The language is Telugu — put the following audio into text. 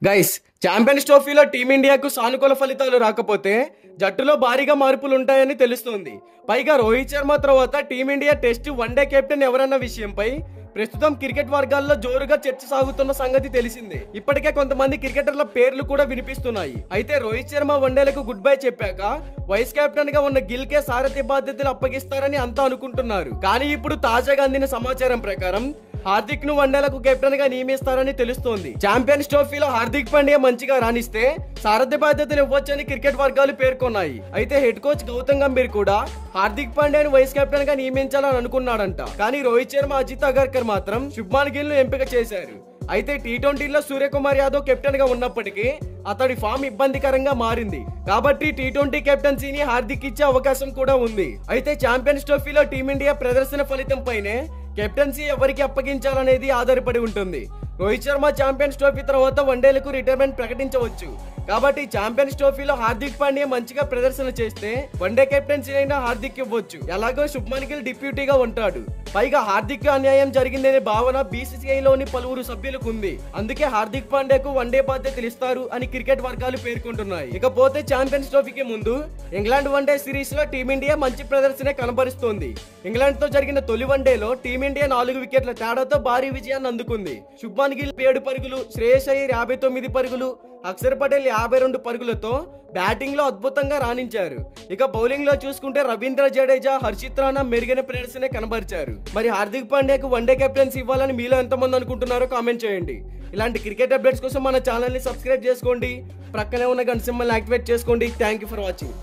గైస్, ఛాంపియన్స్ ట్రోఫీలో టీమిండియాకు సానుకూల ఫలితాలు రాకపోతే జట్టులో భారీగా మార్పులు ఉంటాయని తెలుస్తోంది. పైగా రోహిత్ శర్మ తర్వాత టీమిండియా టెస్ట్ వన్డే కెప్టెన్ ఎవరన్న విషయంపై ప్రస్తుతం క్రికెట్ వర్గాల్లో జోరుగా చర్చ సాగుతున్న సంగతి తెలిసిందే. ఇప్పటికే కొంతమంది క్రికెటర్ల పేర్లు కూడా వినిపిస్తున్నాయి. అయితే రోహిత్ శర్మ వన్డేలకు గుడ్ బై చెప్పాక వైస్ కెప్టెన్ గా ఉన్న గిల్ కే సారథ్య బాధ్యతలు అప్పగిస్తారని అంతా అనుకుంటున్నారు. కానీ ఇప్పుడు తాజాగా అందిన సమాచారం ప్రకారం హార్దిక్ ను వన్డేలకు కెప్టెన్ గా నియమిస్తారని తెలుస్తోంది. ఛాంపియన్స్ ట్రోఫీలో హార్దిక్ పాండ్యా మంచిగా రాణిస్తే సారథ్య బాధ్యతలు ఇవ్వొచ్చని క్రికెట్ వర్గాలు పేర్కొన్నాయి. అయితే హెడ్ కోచ్ గౌతమ్ గంభీర్ కూడా హార్దిక్ పాండ్యాను వైస్ కెప్టెన్ గా నియమించాలని అనుకున్నాడంట. కానీ రోహిత్ శర్మ, అజిత్ అగర్కర్ మాత్రం శుభ్మాన్ గిల్ ను ఎంపిక చేశారు. అయితే టీ20లో సూర్యకుమార్ యాదవ్ కెప్టెన్ గా ఉన్నప్పటికీ అతడి ఫామ్ ఇబ్బందికరంగా మారింది. కాబట్టి టీ20 కెప్టెన్సీని హార్దిక్ ఇచ్చే అవకాశం కూడా ఉంది. అయితే ఛాంపియన్స్ ట్రోఫీలో టీమిండియా ప్రదర్శన ఫలితం పైనే కెప్టెన్సీ ఎవరికి అప్పగించాలనేది ఆధారపడి ఉంటుంది. రోహిత్ శర్మ ఛాంపియన్స్ ట్రోఫీ తర్వాత వన్డేలకు రిటైర్మెంట్ ప్రకటించవచ్చు. కాబట్టి ఛాంపియన్స్ ట్రోఫీలో హార్దిక్ పాండ్యా మంచిగా ప్రదర్శన చేస్తే వన్డే కెప్టెన్సీ అయినా హార్దిక్ ఇవ్వచ్చు. ఎలాగో శుభ్మన్ గిల్ డిప్యూటీగా ఉంటాడు. పైగా హార్దిక్ కు అన్యాయం జరిగిందనే భావన బీసీసీఐలోని పలువురు సభ్యులకు ఉంది. అందుకే హార్దిక్ పాండ్యాకు వన్డే బాధ్యతలు ఇస్తారు అని క్రికెట్ వర్గాలు పేర్కొంటున్నాయి. ఇకపోతే ఛాంపియన్స్ ట్రోఫీకి ముందు ఇంగ్లాండ్ వన్డే సిరీస్ లో టీమిండియా మంచి ప్రదర్శన కనబరుస్తోంది. ఇంగ్లాండ్ తో జరిగిన తొలి వన్డేలో టీమిండియా 4 వికెట్ల తేడాతో భారీ విజయాన్ని అందుకుంది. శుభ్మన్ గిల్ 7 పరుగులు, శ్రేయస్ అయ్యర్ 59 పరుగులు, అక్షర్ పటేల్ 52 పరుగులతో బ్యాటింగ్ లో అద్భుతంగా రాణించారు. ఇక బౌలింగ్ లో చూసుకుంటే రవీంద్ర జడేజా, హర్షిత్ రాణా మెరుగైన ప్రదర్శన కనబరిచారు. మరి హార్దిక్ పాండ్యాకు వన్డే కెప్టెన్సీ ఇవ్వాలని మీలో ఎంతమంది అనుకుంటున్నారో కామెంట్ చేయండి. ఇలాంటి క్రికెట్ అప్డేట్స్ కోసం మన ఛానల్ ని సబ్స్క్రైబ్ చేసుకోండి. ప్రక్కనే ఉన్న గంట సింబల్ యాక్టివేట్ చేసుకోండి. Thank you for watching.